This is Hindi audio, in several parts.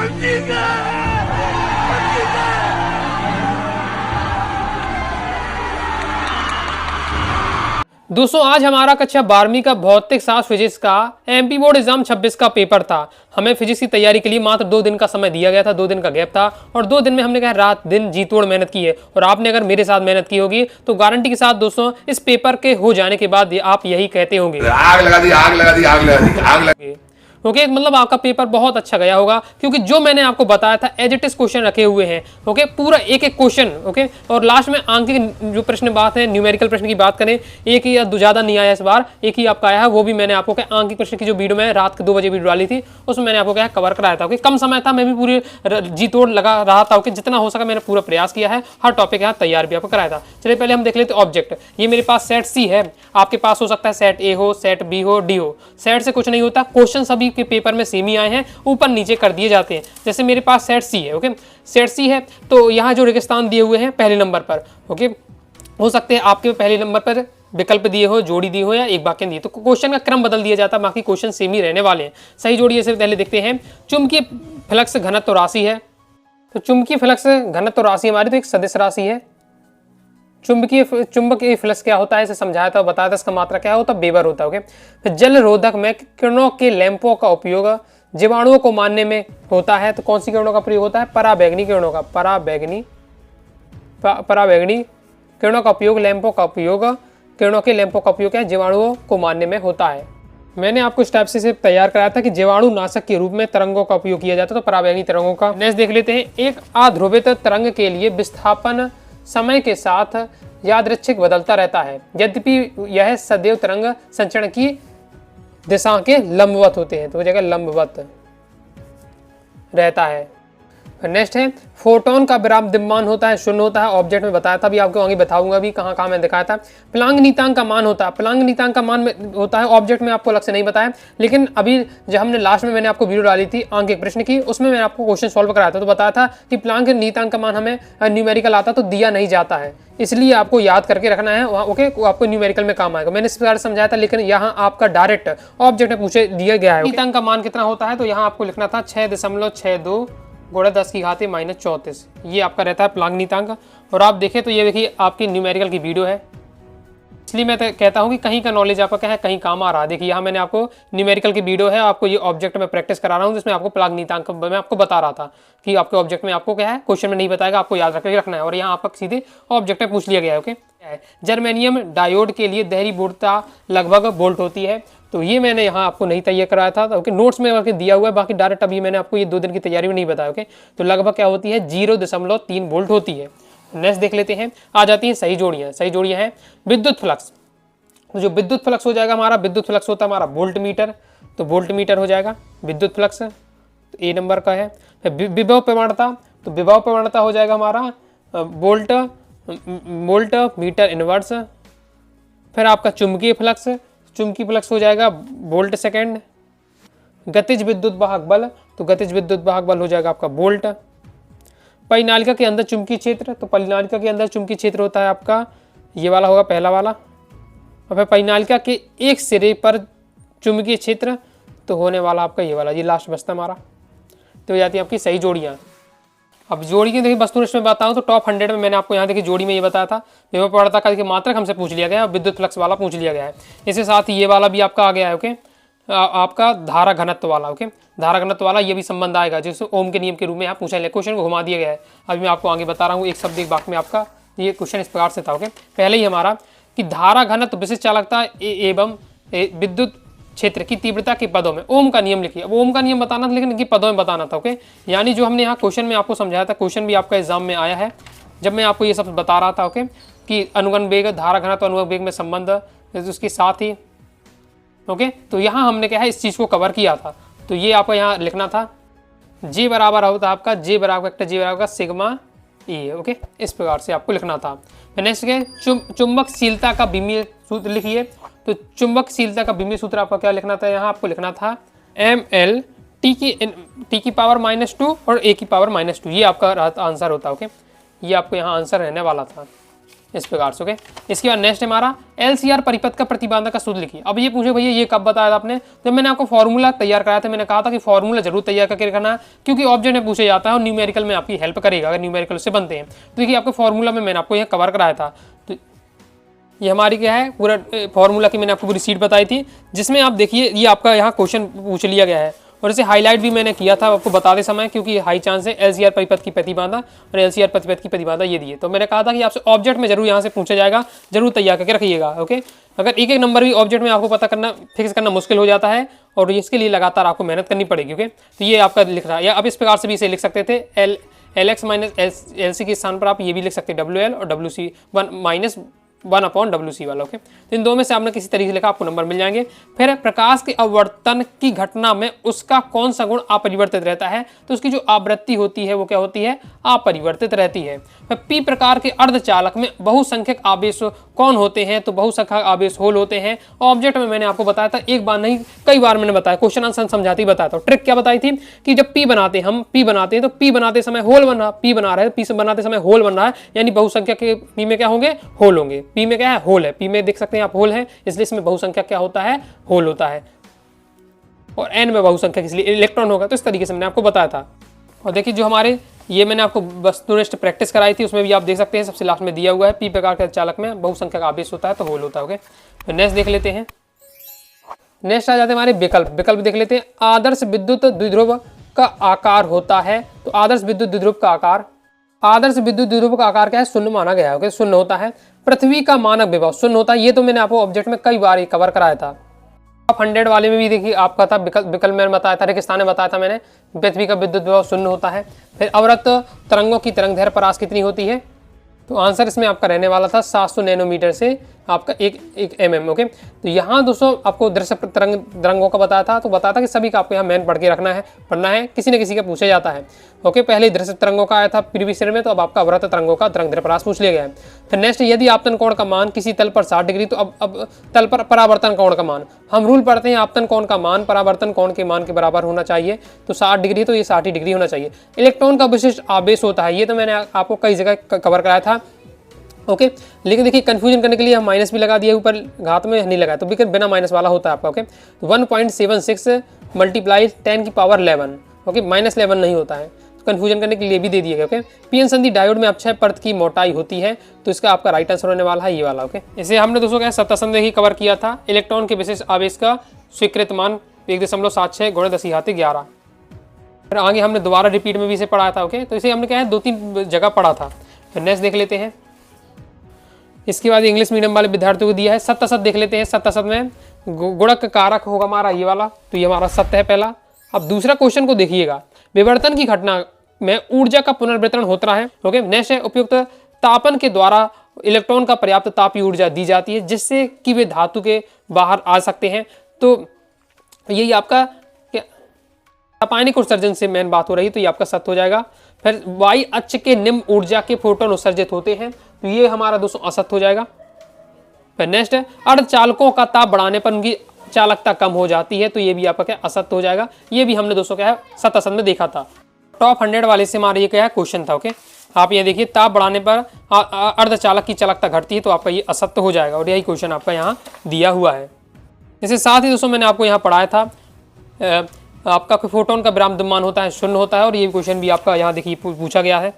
दोस्तों आज हमारा कक्षा 12वीं का भौतिक शास्त्र फिजिक्स का एमपी बोर्ड एग्जाम 26 का पेपर था। हमें फिजिक्स की तैयारी के लिए मात्र 2 दिन का समय दिया गया था, 2 दिन का गैप था और 2 दिन में हमने कहा रात दिन जी तोड़ मेहनत की है। और आपने अगर मेरे साथ मेहनत की होगी तो गारंटी के साथ दोस्तों इस पेपर के हो जाने के बाद आप यही कहते होंगे आग लगा दी, आग लगा दी, आग लगा दी, आग लगा दी। ओके मतलब आपका पेपर बहुत अच्छा गया होगा, क्योंकि जो मैंने आपको बताया था एज इट इज क्वेश्चन रखे हुए हैं। ओके पूरा एक एक क्वेश्चन। ओके और लास्ट में अंक की जो प्रश्न बात है, न्यूमेरिकल प्रश्न की बात करें, एक ही या ज़्यादा नहीं आया इस बार, एक ही आपका आया है। वो भी मैंने आपको क्या अंक के प्रश्न की जो वीडियो में रात के 2 बजे वीडियो डाली थी उसमें मैंने आपको क्या कवर कराया था। ओके कम समय था, मैं भी पूरी जी तोड़ लगा रहा था। ओके जितना हो सका मैंने पूरा प्रयास किया है, हर टॉपिक यहाँ तैयार भी आपको कराया था। चलिए पहले हम देख लेते ऑब्जेक्ट। ये मेरे पास सेट सी है, आपके पास हो सकता है सेट ए हो, सेट बी हो, डी हो। सेट से कुछ नहीं होता, क्वेश्चन सभी के पेपर में सेम आए हैं, ऊपर नीचे कर दिए जाते हैं। जैसे मेरे पास सेट सी है। ओके सेट सी है तो यहाँ जो रेगिस्तान दिए हुए हैं पहले नंबर पर, ओके हो सकते हैं आपके पहले नंबर पर विकल्प दिए हो, जोड़ी दी हो या एक वाक्य दिए, तो क्वेश्चन का क्रम बदल दिया जाता है, बाकी क्वेश्चन सेम ही रहने वाले हैं। सही जोड़ी से पहले देखते हैं। चुंबकीय फ्लक्स घनत्व राशि है, तो चुंबकीय फ्लक्स घनत्व राशि हमारी तो एक सदिश राशि है। चुंबकीय फ्लक्स क्या होता है इसे समझाया था, बताया था, इसका मात्रा क्या होता है, वेबर होता है। ओके फिर जल रोधक में किरणों के लैंपों का उपयोग जीवाणुओं को मारने में होता है, तो कौन सी किरणों का प्रयोग होता है, पराबैंगनी किरणों का, पराबैंगनी किरणों का उपयोग, लैंपों का उपयोग, किरणों के लैंपों का उपयोग जीवाणुओं को मारने में होता है। मैंने आपको इस टाइप से तैयार कराया था कि जीवाणु नाशक के रूप में तरंगों का उपयोग किया जाता है, तो पराबैंगनी तरंगों का। नेक्स्ट देख लेते हैं। एक अध्रुवित तरंग के लिए विस्थापन समय के साथ यादृच्छिक बदलता रहता है, यद्यपि यह सदैव तरंग संचरण की दिशा के लंबवत होते हैं, तो वो जगह लंबवत रहता है। नेक्स्ट है फोटोन का विराम होता है, शून्य होता है। ऑब्जेक्ट में बताया था, भी आपको आगे बताऊंगा भी कहाँ कहाँ मैंने दिखाया था। प्लांक नीतांक का मान होता है, प्लांक नीतांक का मान में होता है, ऑब्जेक्ट में आपको अलग से नहीं बताया, लेकिन अभी जब हमने लास्ट में मैंने आपको वीडियो डाली थी अंक एक प्रश्न की, उसमें मैंने आपको क्वेश्चन सॉल्व कराया था, तो बताया था कि प्लांक नीतांक का मान हमें न्यूमेरिकल आता तो दिया नहीं जाता है, इसलिए आपको याद करके रखना है वहाँ। ओके आपको न्यूमेरिकल में काम आएगा, मैंने इस प्रकार समझाया था, लेकिन यहाँ आपका डायरेक्ट ऑब्जेक्ट में पूछे दिया गया है। नीतांक का मान कितना होता है, तो यहाँ आपको लिखना था 6.62 गुणा 10 की घात -34, ये आपका रहता है प्लांक नीतांक। और आप देखें तो ये देखिए आपकी न्यूमेरिकल की वीडियो है, इसलिए मैं तो कहता हूँ कि कहीं का नॉलेज आपका क्या है, कहीं काम आ रहा है। देखिए यहाँ मैंने आपको न्यूमेरिकल की वीडियो है, आपको ये ऑब्जेक्ट में प्रैक्टिस करा रहा हूँ, जिसमें आपको प्लांक नीतांक मैं आपको बता रहा था कि आपके ऑब्जेक्ट में आपको क्या है, क्वेश्चन में नहीं बताएगा, आपको याद रख के रखना है। और यहाँ आपका सीधे ऑब्जेक्ट में पूछ लिया गया है। ओके जर्मेनियम डायोड के लिए देहरी बोधता लगभग वोल्ट होती है, तो ये मैंने यहाँ आपको नहीं तैयार कराया था। ओके नोट्स में आपके दिया हुआ है, बाकी डायरेक्ट अभी मैंने आपको ये 2 दिन की तैयारी में नहीं बताया। ओके तो लगभग क्या होती है 0.3 वोल्ट होती है। नेक्स्ट देख लेते हैं। आ जाती हैं सही जोड़ियाँ। सही जोड़ियाँ हैं विद्युत फ्लक्स, तो जो विद्युत फ्लक्स हो जाएगा हमारा, विद्युत फ्लक्स होता है हमारा वोल्ट मीटर, तो वोल्ट मीटर हो जाएगा विद्युत फ्लक्स, तो ए नंबर का है। विभव प्रवणता, तो विभव प्रवणता हो जाएगा हमारा वोल्ट मीटर इनवर्स। फिर आपका चुंबकीय फ्लक्स, चुंबकीय फ्लक्स हो जाएगा वोल्ट सेकेंड। गतिज विद्युत वाहक बल, तो गतिज विद्युत वाहक बल हो जाएगा आपका वोल्ट। परिनालिका के अंदर चुंबकीय क्षेत्र, तो परिनालिका के अंदर चुंबकीय क्षेत्र होता है आपका ये वाला होगा पहला वाला। और फिर परिनालिका के एक सिरे पर चुंबकीय क्षेत्र, तो होने वाला आपका ये वाला, ये लास्ट बचता हमारा। तो हो जाती है आपकी सही जोड़ियाँ। अब जोड़ी की देखिए वस्तुनिष्ठ में बताऊँ तो टॉप 100 में मैंने आपको यहाँ देखिए जोड़ी में ये बताया था, विभव प्रवणता का देखिए मात्रक हमसे पूछ लिया गया है, विद्युत फ्लक्स वाला पूछ लिया गया है। इसके साथ ही ये वाला भी आपका आ गया है। ओके आपका धारा घनत्व वाला, ओके धारा घनत्व वाला ये भी संबंध आएगा, जिसको ओम के नियम के रूप में यहाँ पूछा गया, क्वेश्चन को घुमा दिया गया है। अभी मैं आपको आगे बता रहा हूँ, एक शब्द एक वाक्य में आपका ये क्वेश्चन इस प्रकार से था। ओके पहले ही हमारा कि धारा घनत्व विशिष्ट चालकता एवं विद्युत क्षेत्र की तीव्रता के पदों में ओम का नियम लिखिए। अब ओम का नियम बताना था, लेकिन इनकी पदों में बताना था। ओके यानी जो हमने यहाँ क्वेश्चन में आपको समझाया था, क्वेश्चन भी आपका एग्जाम में आया है, जब मैं आपको ये सब बता रहा था। ओके कि अनुगण वेग, धारा घनत्व, अनुगण वेग में संबंध, उसके साथ ही ओके तो यहाँ हमने क्या है इस चीज़ को कवर किया था। तो ये आपको यहाँ लिखना था, जे बराबर होता है आपका जे बराबर सिग्मा ई। ओके इस प्रकार से आपको लिखना था। नेक्स्ट क्या है चुंबकशीलता का विमीय सूत्र लिखिए। तो चुंबकशीलता का विमीय सूत्र आपका क्या लिखना था, यहाँ आपको लिखना था ml टी की पावर -2 और a की पावर -2, ये आपका आंसर होता है। ओके ये आपको यहाँ आंसर रहने वाला था। इस प्रकार से। ओके, इसके बाद नेक्स्ट हमारा LCR परिपथ का प्रतिबाधा का सूत्र लिखिए। अब ये पूछे भैया ये कब बताया था आपने, जब मैंने आपको फॉर्मूला तैयार कराया था, मैंने कहा था कि फॉर्मूला जरूर तैयार करके रखना है क्योंकि ऑब्जेक्ट में पूछा जाता है और न्यूमेरिकल में आपकी हेल्प करेगा अगर न्यूमेरिकल से बनते हैं। तो देखिए आपको फॉर्मूला में मैंने आपको यह कवर कराया था। तो ये हमारी क्या है, पूरा फॉर्मूला की मैंने आपको पूरी सीट बताई थी, जिसमें आप देखिए ये आपका यहाँ क्वेश्चन पूछ लिया गया है और इसे हाईलाइट भी मैंने किया था आपको बताते समय, क्योंकि हाई चांस है LCR परिपथ की प्रतिबाधा और LCR परिपथ की प्रतिबाधा ये दिए। तो मैंने कहा था कि आपसे ऑब्जेक्ट में जरूर यहाँ से पूछा जाएगा, जरूर तैयार करके रखिएगा। ओके, अगर एक एक नंबर भी ऑब्जेक्ट में आपको पता करना फिक्स करना मुश्किल हो जाता है और इसके लिए लगातार आपको मेहनत करनी पड़ेगी। ओके, तो ये आपका लिख रहा है, या अब इस प्रकार से भी इसे लिख सकते थे, LX माइनस LC के स्थान पर आप ये भी लिख सकते हैं WL और WC 1/WC वाला। ओके, तो इन दो में से आपने किसी तरीके से लिखा, आपको नंबर मिल जाएंगे। फिर प्रकाश के अपवर्तन की घटना में उसका कौन सा गुण अपरिवर्तित रहता है, तो उसकी जो आवृत्ति होती है वो क्या होती है, अपरिवर्तित रहती है। P प्रकार के अर्धचालक में बहुसंख्यक आवेश कौन होते हैं, तो बहुसंख्यक आवेश होल होते हैं। ऑब्जेक्ट में मैंने आपको बताया था, एक बार नहीं कई बार मैंने बताया, क्वेश्चन आंसर समझाते ही बताया था। ट्रिक क्या बताई थी कि जब P बनाते हैं तो P बनाते समय होल बन रहा, P बना रहे हैं, P बनाते समय होल बन रहा है, यानी बहुसंख्यक के P में क्या होंगे, होल होंगे। P में क्या है, होल है, P में देख सकते हैं आप होल है, इसलिए इसमें बहुसंख्यक क्या होता है, होल होता है। और N में बहुसंख्यक इसलिए इलेक्ट्रॉन होगा। तो इस तरीके से मैंने आपको बताया था। और देखिए जो हमारे ये मैंने आपको वस्तुनिष्ठ प्रैक्टिस कराई थी, उसमें भी आप देख सकते हैं सबसे लास्ट में दिया हुआ है, P प्रकार के चालक में बहुसंख्यक आवेश होता है तो होल होता है। ओके, तो नेक्स्ट देख लेते हैं। नेक्स्ट आ जाते हैं हमारे विकल्प देख लेते हैं। आदर्श विद्युत द्विध्रुव का आकार होता है, तो आदर्श विद्युत द्विध्रुव का आकार, आदर्श विद्युत द्विध्रुव का आकार क्या है, शून्य माना गया है। ओके, शून्य होता है। पृथ्वी का मानक विभव शून्य होता है, ये तो मैंने आपको ऑब्जेक्ट में कई बार कवर कराया था। टॉप 100 वाले में भी देखिए आपका था विकल्प में बताया था, रेगिस्तान में बताया था मैंने, पृथ्वी का विद्युत विभव शून्य होता है। फिर अवरत तरंगों की तरंगदैर्घ्य परास कितनी होती है, तो आंसर इसमें आपका रहने वाला था 700 नैनोमीटर से आपका एक mm। ओके, तो यहाँ दोस्तों आपको दृश्य तरंगों का बताया था, तो बताया था कि सभी का आपको यहाँ मैन पढ़ के रखना है, पढ़ना है, किसी न किसी का पूछा जाता है। ओके, पहले दृश्य तरंगों का आया था प्रीवियस ईयर में, तो अब आपका अवरत तरंगों का तरंगदैर्घ्य परास पूछ लिया गया है। फिर नेक्स्ट, यदि आपतन कोण का मान किसी तल पर 60 डिग्री, तो अब तल पर परावर्तन कोण का मान, हम रूल पढ़ते हैं आपतन कोण का मान परावर्तन कोण के मान के बराबर होना चाहिए, तो 60 डिग्री तो ये 60 डिग्री होना चाहिए। इलेक्ट्रॉन का विशिष्ट आवेश होता है, ये तो मैंने आपको कई जगह कवर कराया था। ओके, लेकिन देखिए कंफ्यूजन करने के लिए हम माइनस भी लगा दिया, ऊपर घात में नहीं लगाया, तो बिना माइनस वाला होता है आपका। ओके, 1.76 मल्टीप्लाई 10 की पावर 11। ओके, -11 नहीं होता है, तो कंफ्यूजन करने के लिए भी दे दिया गया। ओके, पीएन संधि डायोड में अक्षय परत की मोटाई होती है, तो इसका आपका राइट आंसर होने वाला है ये वाला। ओके, इसे हमने दोस्तों क्या सप्ताह संधि ही कवर किया था। इलेक्ट्रॉन के विशेष आवेश का स्वीकृत मान 1.76 × 10⁻11। फिर आगे हमने दोबारा रिपीट में भी इसे पढ़ाया था। ओके, तो इसे हमने क्या है 2-3 जगह पढ़ा था। फिर नेक्स्ट देख लेते हैं। इसके बाद इंग्लिश मीडियम वाले विद्यार्थियों को दिया है सत्य असत देख लेते हैं। सत्य असत में गुणक कारक होगा हमारा ये वाला, तो ये हमारा सत्य है पहला। अब दूसरा क्वेश्चन को देखिएगा, विवर्तन की घटना में ऊर्जा का पुनर्वितरण होता है। ओके, नेक्स्ट है उपयुक्त तापन के द्वारा इलेक्ट्रॉन का पर्याप्त तापीय ऊर्जा दी जाती है जिससे कि वे धातु के बाहर आ सकते हैं। तो यही आपका रासायनिक उत्सर्जन से मेन बात हो रही, तो ये आपका सत्य हो जाएगा। फिर वाई अक्ष के निम्न ऊर्जा के फोटोन उत्सर्जित होते हैं, तो ये हमारा दोस्तों असत्य हो जाएगा। फिर नेक्स्ट है अर्धचालकों का ताप बढ़ाने पर उनकी चालकता कम हो जाती है, तो ये भी आपका क्या असत्य हो जाएगा। ये भी हमने दोस्तों क्या है सत्य असत्य में देखा था। टॉप 100 वाले से हमारा ये क्या है क्वेश्चन था। ओके, आप ये देखिए ताप बढ़ाने पर अर्धचालक की चालकता घटती है, तो आपका ये असत्य हो जाएगा और यही क्वेश्चन आपका यहाँ दिया हुआ है। इसके साथ ही दोस्तों मैंने आपको यहाँ पढ़ाया था आपका फोटोन का विरामद्रव्यमान होता है 0 होता है, और ये क्वेश्चन भी आपका यहाँ देखिए पूछा गया है।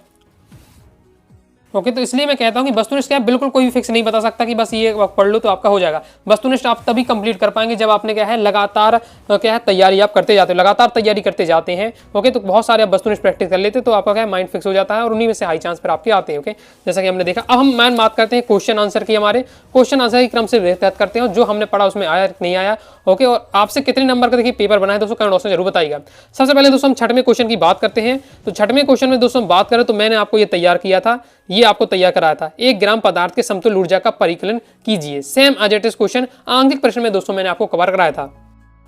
ओके, तो इसलिए मैं कहता हूँ कि वस्तुनिष्ठ क्या बिल्कुल कोई भी फिक्स नहीं बता सकता कि बस ये पढ़ लो तो आपका हो जाएगा। वस्तुनिष्ठ आप तभी कंप्लीट कर पाएंगे जब आपने क्या है लगातार क्या है तैयारी आप करते जाते हो, लगातार तैयारी करते जाते हैं। ओके, तो बहुत सारे आप वस्तुनिष्ठ प्रैक्टिस कर लेते तो आपका क्या माइंड फिक्स हो जाता है और उन्हीं में से हाई चांस पर आपके आते हैं। ओके, जैसा कि हमने देखा। अब हम मैन बात करते हैं क्वेश्चन आंसर की। हमारे क्वेश्चन आंसर के क्रम से बेहतर करते हैं, जो हमने पढ़ा उसमें आया नहीं आया। ओके, और आपसे कितने नंबर का देखिए पेपर बना है दोस्तों कमेंट बॉक्स में जरूर बताइएगा। सबसे पहले दोस्तों हम छठवें क्वेश्चन की बात करते हैं। तो छठवें क्वेश्चन में दोस्तों बात करें तो मैंने आपको ये तैयार किया था, ये आपको तैयार कराया था। 1 ग्राम पदार्थ के समतुल्य ऊर्जा का परिकलन कीजिए। Same as it is question आंकिक प्रश्न में दोस्तों मैंने आपको कवर कराया था।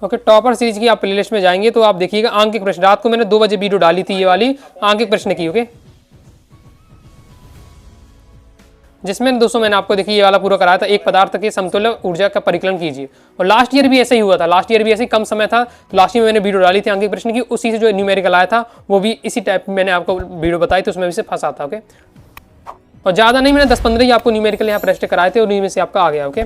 ओके, टॉपर सीरीज की आप प्लेलिस्ट में जाएंगे तो आप देखिएगा आंकिक प्रश्न, रात को मैंने 2 बजे वीडियो डाली थी ये वाली आंकिक प्रश्न की। ओके, जिसमें दोस्तों मैंने आपको देखिए ये वाला पूरा कराया था, एक पदार्थ के समतुल्य ऊर्जा का परिकलन कीजिए। और लास्ट ईयर भी ऐसा ही हुआ था, लास्ट ईयर भी ऐसे ही कम समय था, तो लास्ट ईयर मैंने वीडियो डाली थी आंकिक प्रश्न की, उसी से जो न्यूमेरिकल आया था वो भी इसी टाइप मैंने आपको वीडियो बताई थी, उसमें भी से फंसा था। ओके, और ज़्यादा नहीं, मैंने 10-15 ही आपको न्यूमेरिकल यहाँ पर रेस्ट कराए थे और उन्हीं में से आपका आ गया। ओके,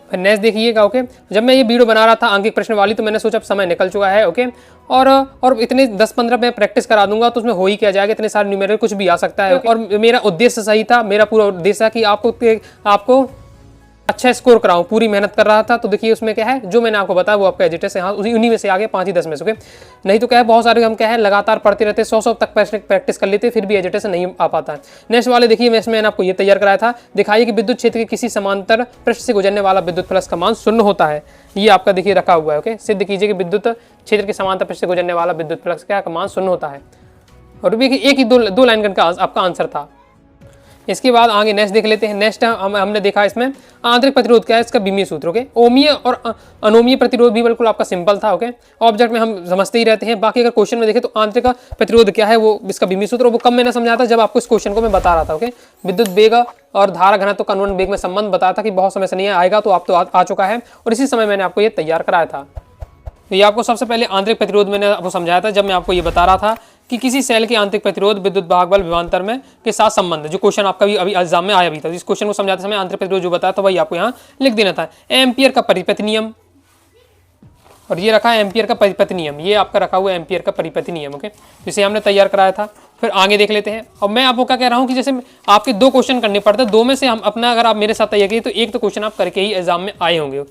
फिर नेक्स्ट देखिएगा। ओके, जब मैं ये वीडियो बना रहा था आंकिक प्रश्न वाली, तो मैंने सोचा अब समय निकल चुका है। ओके, और इतने 10-15 मैं प्रैक्टिस करा दूंगा तो उसमें हो ही क्या जाएगा, इतने सारे न्यूमेरिकल कुछ भी आ सकता है। और मेरा उद्देश्य सही था, मेरा पूरा उद्देश्य है कि आपको अच्छा स्कोर कराऊं, पूरी मेहनत कर रहा था। तो देखिए उसमें क्या है, जो मैंने आपको बताया वो आपका एजिटेस है, हाँ उन्हीं में से आ गया 5 ही 10 में से। ओके, नहीं तो क्या है, बहुत सारे हम क्या है लगातार पढ़ते रहते, 100 तक प्रैक्टिस कर लेते, फिर भी एजिटेस नहीं आ पाता है। नेक्स्ट वाले देखिए, मैंने आपको ये तैयार कराया था, दिखाइए कि विद्युत क्षेत्र के किसी समांतर पृष्ठ से गुजरने वाला विद्युत फ्लक्स का मान 0 होता है। ये आपका देखिए रखा हुआ है। ओके, सिद्ध कीजिए कि विद्युत क्षेत्र के समांतर पृष्ठ से गुजरने वाला विद्युत फ्लक्स का मान 0 होता है। और एक ही दो लाइन का आपका आंसर था। इसके बाद आगे नेक्स्ट देख लेते हैं। नेक्स्ट हमने देखा इसमें आंतरिक प्रतिरोध क्या है, इसका बीमीय सूत्र। ओके, ओमीय और अनोमीय प्रतिरोध भी बिल्कुल आपका सिंपल था। ओके, ऑब्जेक्ट में हम समझते ही रहते हैं। बाकी अगर क्वेश्चन में देखें तो आंतरिक प्रतिरोध क्या है, वो इसका बीमीय सूत्र, वो कब मैंने समझा था जब आपको इस क्वेश्चन को मैं बता रहा था। ओके, विद्युत वेग और धारा घनत्व का अनुरण वेग में संबंध बताया था कि बहुत समय से नहीं आएगा, तो आप तो आ चुका है और इसी समय मैंने आपको ये तैयार कराया था। तो ये आपको सबसे पहले आंतरिक प्रतिरोध मैंने आपको समझाया था जब मैं आपको ये बता रहा था कि किसी सेल के आंतरिक प्रतिरोध विद्युत भागबल विभवांतर में के साथ संबंध, जो क्वेश्चन आपका भी अभी एग्जाम में आया भी था। इस क्वेश्चन को समझाते समय आंतरिक प्रतिरोध जो बताया था वही आपको यहाँ लिख देना था। एम्पियर का परिपथ नियम, और ये रखा है एम्पियर का परिपथ नियम, ये आपका रखा हुआ है एम्पियर का परिपथ नियम। ओके, जिसे हमने तैयार कराया था। फिर आगे देख लेते हैं। और मैं आपको क्या कह रहा हूँ कि जैसे आपके 2 क्वेश्चन करने पड़ते हैं, 2 में से हम अपना अगर आप मेरे साथ तैयार किए तो एक तो क्वेश्चन आप करके ही एग्जाम में आए होंगे।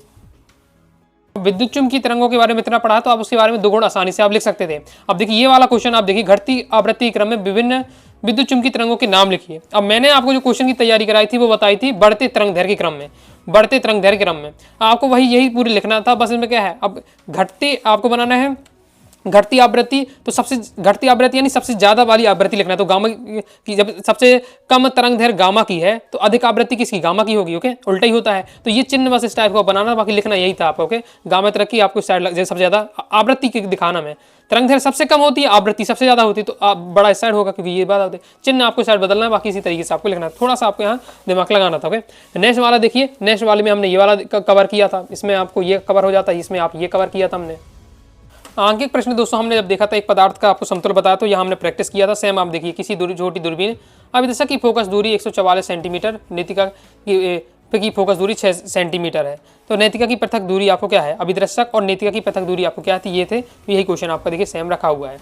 विद्युत चुम्बकीय तरंगों के बारे में इतना पढ़ा तो आप उसके बारे में 2 गुण आसानी से आप लिख सकते थे। अब देखिए ये वाला क्वेश्चन आप देखिए, घटती आवृत्ति क्रम में विभिन्न विद्युत चुम्बकीय तरंगों के नाम लिखिए। अब मैंने आपको जो क्वेश्चन की तैयारी कराई थी वो बताई थी बढ़ते तरंग दैर्घ्य क्रम में, बढ़ते तरंग दैर्घ्य क्रम में आपको यही पूरी लिखना था। बस इसमें क्या है, अब घटते आपको बनाना है घटती आवृत्ति, तो सबसे घटती आवृत्ति यानी सबसे ज्यादा वाली आवृत्ति लिखना है। तो गामा की जब सबसे कम तरंग दैर्घ्य गामा की है तो अधिक आवृत्ति किसकी, गामा की होगी। ओके, उल्टा ही होता है। तो ये चिन्ह बस इस टाइप का बनाना, बाकी लिखना यही था आपको। ओके, गामा तरक्की आपको साइड सबसे ज्यादा आवृत्ति की दिखाना में, तरंग दैर्घ्य सबसे कम होती है, आवृत्ति सबसे ज्यादा होती है, तो आप बड़ा इस साइड होगा क्योंकि ये बात होती है। चिन्ह आपको साइड बदलना है, बाकी इसी तरीके से आपको लिखना है। थोड़ा सा आपको यहाँ दिमाग लगाना था। ओके, नेक्स्ट वाला देखिए, नेक्स्ट वाले में हमने ये वाला कवर किया था, इसमें आपको ये कवर हो जाता है, इसमें आप ये कवर किया था हमने। आंकिक प्रश्न दोस्तों हमने जब देखा था एक पदार्थ का आपको समतुल्य बताया, तो यहाँ हमने प्रैक्टिस किया था। सेम आप देखिए, किसी छोटी दूरबीन अभिदर्शक की फोकस दूरी 144 सेंटीमीटर, नेतिका की फोकस दूरी 6 सेंटीमीटर है। तो नेतिका की पृथक दूरी आपको क्या है, अभिदर्शक और नेतिका की पृथक दूरी आपको क्या थी, ये थे। तो यही क्वेश्चन आपका देखिए सेम रखा हुआ है।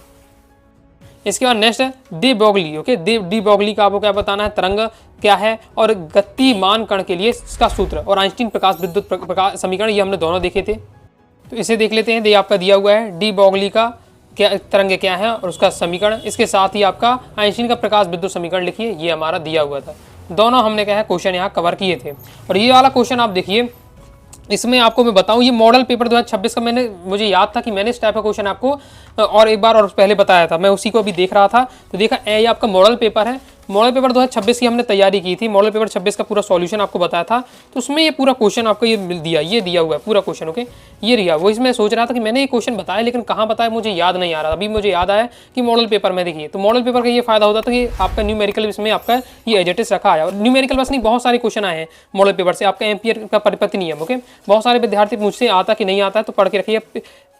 इसके बाद नेक्स्ट है de Broglie. Okay, de Broglie का आपको क्या बताना है, तरंग क्या है और गतिमान कण के लिए इसका सूत्र, और आइंस्टीन प्रकाश विद्युत प्रकाश समीकरण, ये हमने दोनों देखे थे। तो इसे देख लेते हैं। ये आपका दिया हुआ है डी ब्रोगली का क्या तरंग क्या है और उसका समीकरण, इसके साथ ही आपका आइंस्टीन का प्रकाश विद्युत समीकरण लिखिए, ये हमारा दिया हुआ था। दोनों हमने क्या है क्वेश्चन यहाँ कवर किए थे। और ये वाला क्वेश्चन आप देखिए, इसमें आपको मैं बताऊं, ये मॉडल पेपर 2026 का मुझे याद था कि मैंने इस टाइप का क्वेश्चन आपको और एक बार और पहले बताया था, मैं उसी को अभी देख रहा था। तो देखा ये आपका मॉडल पेपर है, मॉडल पेपर 2026 की हमने तैयारी की थी, मॉडल पेपर 26 का पूरा सॉल्यूशन आपको बताया था। तो उसमें ये पूरा क्वेश्चन आपको ये दिया हुआ है पूरा क्वेश्चन। ओके, ये रिया वो इसमें सोच रहा था कि मैंने ये क्वेश्चन बताया, लेकिन कहाँ बताया मुझे याद नहीं आ रहा। अभी मुझे याद आया कि मॉडल पेपर में देखिए, तो मॉडल पेपर का ये फायदा होता था कि आपका न्यूमेरिकल इसमें आपका ये एजेटिस रखा है। और न्यूमेरिकल बस नहीं, बहुत सारे क्वेश्चन आए हैं मॉडल पेपर से, आपका एम्पियर का परिपथ नियम। ओके, बहुत सारे विद्यार्थी मुझसे आता कि नहीं आता है, तो पढ़ के रखिए।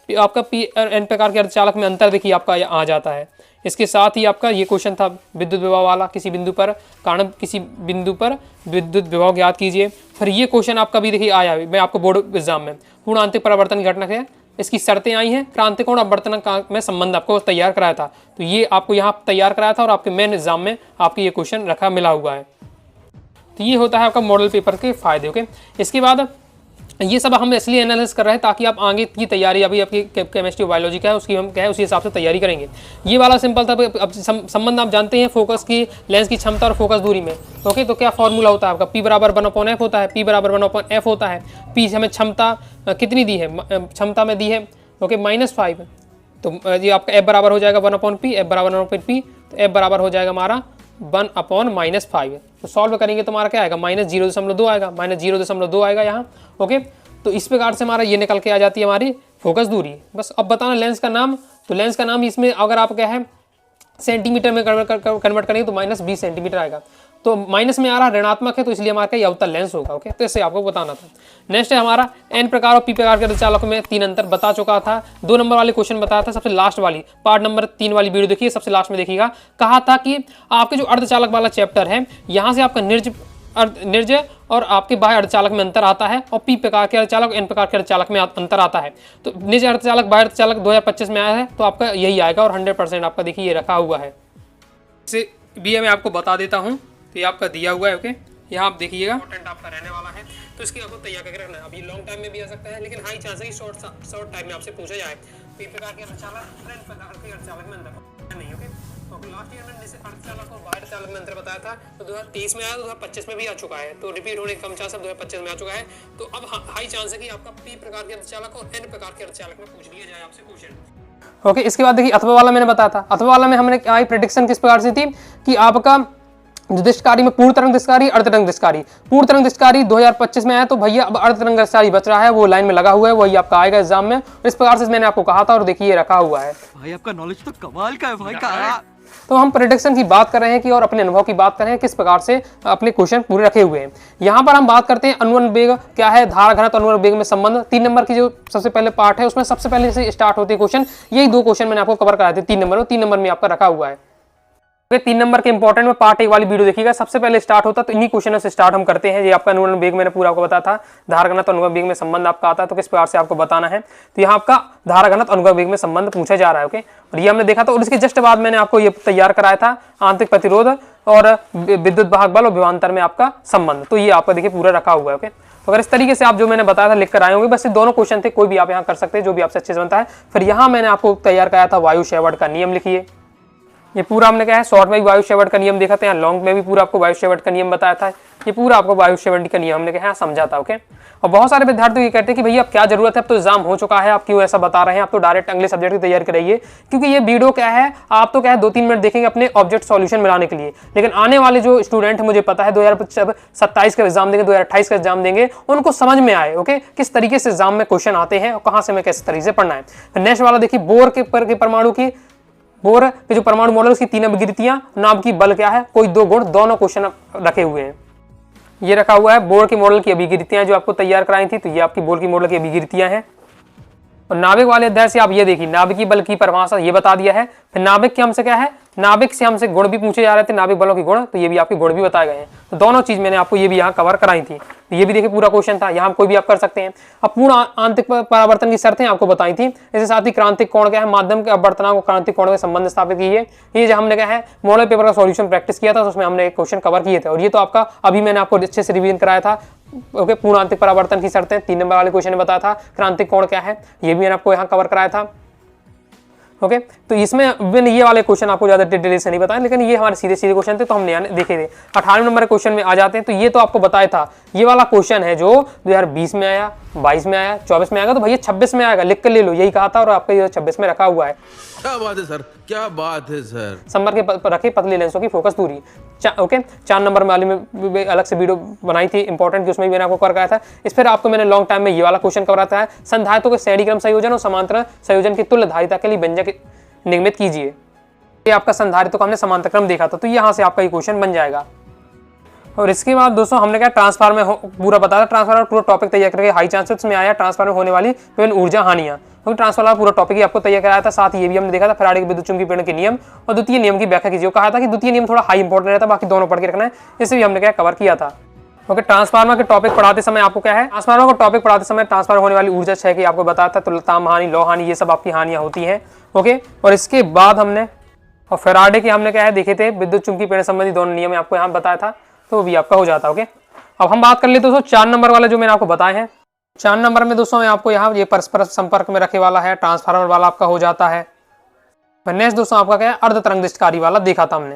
आपका पी और एन प्रकार के अर्धचालक में अंतर देखिए आपका आ जाता है। इसके साथ ही आपका ये क्वेश्चन था विद्युत विभव वाला, किसी बिंदु पर कारण किसी बिंदु पर विद्युत विभव ज्ञात कीजिए। फिर ये क्वेश्चन आपका भी देखिए आया, मैं आपको बोर्ड एग्जाम में पूर्णांतिक परावर्तन की घटना है, इसकी शर्तें आई हैं, क्रांतिक और अपवर्तन में संबंध आपको तैयार कराया था। तो ये आपको यहाँ तैयार कराया था और आपके मेन एग्जाम में आपके ये क्वेश्चन रखा मिला हुआ है। तो ये होता है आपका मॉडल पेपर के फायदे। ओके, इसके बाद ये सब हम इसलिए एनालिसिस कर रहे हैं ताकि आप आगे की तैयारी अभी आपकी केमिस्ट्री बायोलॉजी का है उसकी हम क्या है उसी हिसाब से तैयारी करेंगे। ये वाला सिंपल था। अब संबंध आप जानते हैं फोकस की, लेंस की क्षमता और फोकस दूरी में। ओके, तो क्या फॉर्मूला होता है आपका, P बराबर 1/f होता है, P बराबर 1/f होता है। P हमें क्षमता कितनी दी है, क्षमता में दी है ओके -5, तो ये आपका F बराबर हो जाएगा 1/P, F बराबर 1/P, तो F बराबर हो जाएगा हमारा 1/-5। तो सॉल्व करेंगे तो हमारा क्या आएगा, -0.2 आएगा, -0.2 आएगा यहाँ। ओके, तो इस प्रकार से हमारा ये निकल के आ जाती है हमारी फोकस दूरी। बस अब बताना लेंस का नाम, तो लेंस का नाम इसमें अगर आप क्या है सेंटीमीटर में कन्वर्ट करेंगे तो -20 सेंटीमीटर आएगा। तो माइनस में आ रहा ऋणात्मक है, तो इसलिए हमारा ये अवतल लेंस होगा। ओके, तो इससे आपको बताना था। नेक्स्ट है हमारा एन प्रकार और पी प्रकार के अर्धचालकों में 3 अंतर बता चुका था। 2 नंबर वाले क्वेश्चन बताया था, सबसे लास्ट वाली पार्ट नंबर 3 वाली वीडियो देखिए, सबसे लास्ट में देखिएगा। कहा था कि आपके जो अर्धचालक वाला चैप्टर है, यहाँ से आपका निर्ज और आपके बाह्य अर्धचालक में अंतर आता है, और पी प्रकार के अर्धचालक एन प्रकार के अर्धचालक में अंतर आता है। तो निज अर्धचालक बाह्य अर्धचालक 2025 में आया है, तो आपका यही आएगा, और 100% आपका देखिए ये रखा हुआ है। इसे भी मैं आपको बता देता हूँ, तो ये आपका दिया हुआ है। ओके, यहाँ आप देखिए इंपॉर्टेंट आपका रहने वाला है, तो इसकी आपको तैयार करके रखना है। अभी लॉन्ग टाइम में भी आ सकता है, लेकिन हाई चांस है कि शॉर्ट टाइम में आपसे पूछा जाए पी प्रकार के अर्धचालक एन प्रकार के अर्धचालक में अंतर नहीं। ओके, तो लास्ट ईयर में जैसे अर्धचालक और बाह्य अर्धचालक में अंतर बताया था, तो 2023 में आया, 2025 में भी आ चुका है, तो रिपीट होने का कम चांस है, 2025 में आ चुका है। तो अब हाई चांस है कि आपका पी प्रकार के अर्धचालक और एन प्रकार के अर्धचालक में पूछ लिया जाए आपसे क्वेश्चन। ओके, इसके बाद देखिए अथवा वाला मैंने बताया था। अथवा वाला में हमने आई प्रेडिक्शन किस प्रकार से थी कि आपका जो दिशकारी में पूर्ण तरंग दिशकारी, अर्ध तरंग दिशकारी। पूर्ण तरंग दिशकारी 2025 में आया, तो भैया अब अर्ध तरंग दिशकारी बच रहा है, वो लाइन में लगा हुआ है, वही आपका आएगा एग्जाम में। इस प्रकार से मैंने आपको कहा था, और देखिए रखा हुआ है। भाई आपका नॉलेज तो कमाल का है भाई का। तो हम प्रेडिक्शन की बात कर रहे हैं कि, और अपने अनुभव की बात कर रहे हैं किस प्रकार से अपने क्वेश्चन पूरे रखे हुए हैं। यहाँ पर हम बात करते हैं अनुवन वेग क्या है, धारा घनत्व अनुवन वेग में संबंध। 3 नंबर की जो सबसे पहले पार्ट है, उसमें सबसे पहले से स्टार्ट होते हैं क्वेश्चन। यही 2 क्वेश्चन मैंने आपको कवर कराए थे 3 नंबर में, 3 नंबर में आपका रखा हुआ है। 3 नंबर के इंपॉर्टेंट में पार्ट 1 वाली वीडियो देखिएगा, सबसे पहले स्टार्ट होता है, तो इन्हीं क्वेश्चनों से स्टार्ट हम करते हैं। ये आपका अनुवन वेग मैंने पूरा आपको बताया था, धारा घनत्व अनुवन वेग में संबंध आपका आता है, तो किस प्रकार से आपको बताना है। तो यहाँ आपका धारा घनत्व अनुवन वेग में संबंध पूछा जा रहा है। ओके, और ये हमने देखा था, और इसके जस्ट बाद मैंने आपको ये तैयार कराया था आंतरिक प्रतिरोध और विद्युत वाहक बल और विभवांतर में आपका संबंध। तो ये आपका देखिए पूरा रखा हुआ है। ओके, तो अगर इस तरीके से आप जो मैंने बताया था लिख कर आए होंगे, बस ये दोनों क्वेश्चन थे, कोई भी आप यहाँ कर सकते हैं जो भी आपसे अच्छे से बनता है। फिर यहाँ मैंने आपको तैयार कराया था वायु शेवर्ट का नियम लिखिए। ये पूरा हमने क्या है, शॉर्ट में भी वायु शेवर्ट का नियम देखा था, लॉन्ग में भी पूरा आपको वायु शेवर्ट का नियम बताया था। ये पूरा आपको वायु शेवर्ट का नियम हमने क्या समझा था। ओके, और बहुत सारे विद्यार्थी ये कहते हैं कि भैया अब क्या जरूरत है, अब तो एग्जाम हो चुका है, आप क्यों ऐसा बता रहे हैं, आप तो डायरेक्ट अगले सब्जेक्ट की तैयारी कराइए। क्योंकि ये वीडियो क्या है, आप तो क्या है 2-3 मिनट देखेंगे अपने ऑब्जेक्ट सॉल्यूशन मिलाने के लिए, लेकिन आने वाले जो स्टूडेंट है, मुझे पता है 2027 का एग्जाम देंगे, 2028 का एग्जाम देंगे, उनको समझ में आए ओके किस तरीके से एग्जाम में क्वेश्चन आते हैं और कहाँ से हमें किस तरीके से पढ़ना है। नेक्स्ट वाला देखिए, बोर के परमाणु की, बोर के जो परमाणु मॉडल उसकी 3 अभिक्रियाएं, नाभ की बल क्या है, कोई 2 गुण, दोनों क्वेश्चन रखे हुए हैं। ये रखा हुआ है बोर के मॉडल की अभिक्रियाएं जो आपको तैयार कराई थी, तो ये आपकी बोर की मॉडल की अभिक्रियाएं हैं। और नाभिक वाले अध्याय से आप ये देखिए, नाभिकीय बल की परिभाषा ये बता दिया है। फिर नाभिक के हमसे क्या है, नाभिक से हमसे गुण भी पूछे जा रहे थे, नाभिक बलों के गुण, तो ये भी आपके गुण भी बताए गए हैं। तो दोनों चीज मैंने आपको ये भी यहाँ कवर कराई थी। तो ये भी देखिए पूरा क्वेश्चन था, यहाँ कोई भी आप कर सकते हैं। अब पूर्ण आंतरिक परावर्तन की शर्तें आपको बताई थी, इसके साथ ही क्रांतिक कोण क्या है, माध्यम के अपवर्तनांक को क्रांतिक कोण के संबंध स्थापित किए। ये जो हमने क्या है मॉडल पेपर का सॉल्यूशन प्रैक्टिस किया था, तो उसमें हमने एक क्वेश्चन कवर किए थे। और ये तो आपका अभी मैंने आपको अच्छे से रिवीजन कराया था। ओके, पूर्ण आंतरिक परावर्तन की शर्तें 3 नंबर वाले क्वेश्चन में बताया था, क्रांतिक कोण क्या है ये भी मैंने आपको यहाँ कवर कराया था। ओके, तो इसमें मैंने ये वाले क्वेश्चन आपको ज्यादा डिटेल से नहीं बताया, लेकिन ये हमारे सीधे सीधे क्वेश्चन थे, तो हमने देखे थे। 18 नंबर के क्वेश्चन में आ जाते हैं, तो ये तो आपको बताया था, ये वाला क्वेश्चन है जो 2020 में आया, 22 में आया, 24 में आएगा, तो भैया 26 में आएगा, लिख कर ले लो, यही कहा था, और आपका ये 26 में रखा हुआ है। क्या बात है सर, क्या बात है सर। संपर्क के रखे पतले लेंसों की फोकस दूरी। ओके, 4 नंबर वाले में अलग से वीडियो बनाई थी इंपॉर्टेंट की, उसमें भी मैंने आपको कर कराया था। इस पर आपको मैंने लॉन्ग टाइम में ये वाला क्वेश्चन कराता है, संधारित्रों के श्रेणी क्रम संयोजन और समांतर संयोजन की तुल्य धारिता के लिए व्यंजक निगमित कीजिए। ये आपका संधारित्रों का हमने समांतर क्रम देखा था, तो यहाँ से आपका ये क्वेश्चन बन जाएगा। और इसके बाद दोस्तों हमने क्या ट्रांसफार्मर में पूरा बताया, ट्रांसफार्मर पूरा टॉपिक तैयार करके हाई चांसेस में आया ट्रांसफार्मर में होने वाली विभिन्न ऊर्जा हानियां, तो ट्रांसफार्मर पूरा टॉपिक ही आपको तैयार कराया था। साथ ही ये भी हमने देखा था फैराडे के विद्युत चुंबकीय प्रेरण के नियम और द्वितीय नियम की व्याख्या कीजिए। कहा था कि द्वितीय नियम थोड़ा हाई इंपॉर्टेंट रहता है, बाकी दोनों पढ़ के रखना है, इसे भी हमने क्या कवर किया था। ओके, ट्रांसफार्मर के टॉपिक पढ़ाते समय आपको क्या है, ट्रांसफार्मर को टॉपिक पढ़ाते समय ट्रांसफार्मर होने वाली ऊर्जा क्षय की आपको बताया था, तो ताम हानि, लौह हानि, ये सब आपकी हानियां होती हैं। ओके, और इसके बाद हमने और फैराडे के हमने क्या है देखे थे, विद्युत चुंबकीय प्रेरण संबंधी दोनों नियम आपको यहाँ बताया था, तो वो भी आपका हो जाता। ओके, अब हम बात कर लेते दोस्तों 4 नंबर वाला जो मैंने आपको बताए हैं। 4 नंबर में दोस्तों मैं आपको यहाँ ये परस्पर संपर्क में रखे वाला है, ट्रांसफार्मर वाला आपका हो जाता है। नेक्स्ट दोस्तों आपका क्या है, अर्ध तरंगदृष्टिकारी वाला देखा था हमने।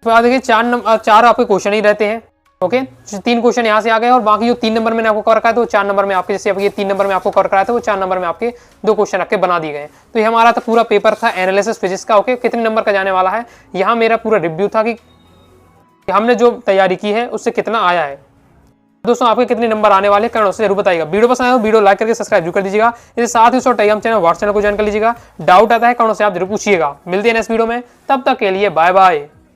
तो देखिए 4 आपके क्वेश्चन ही रहते हैं। ओके, 3 क्वेश्चन यहाँ से आ गए, और बाकी जो 3 नंबर मैंने आपको कवर कराया था वो 4 नंबर में आपके, जैसे अब ये 3 नंबर में आपको कवर कराया था वो 4 नंबर में आपके 2 क्वेश्चन रख के बना दिए गए। तो ये हमारा तो पूरा पेपर था एनालिसिस फिजिक्स का। ओके, कितने नंबर का जाने वाला है, यहाँ मेरा पूरा रिव्यू था कि हमने जो तैयारी की है उससे कितना आया है। दोस्तों आपके कितने नंबर आने वाले कमेंट से जरूर बताइएगा। वीडियो पसंद आया तो वीडियो लाइक करके सब्सक्राइब जरूर कर दीजिएगा। इसके साथ ही टेलीग्राम चैनल व्हाट्सएप चैनल को ज्वाइन कर लीजिएगा। डाउट आता है कमेंट से आप जरूर पूछिएगा। मिलते हैं नेक्स्ट वीडियो में, तब तक के लिए बाय बाय।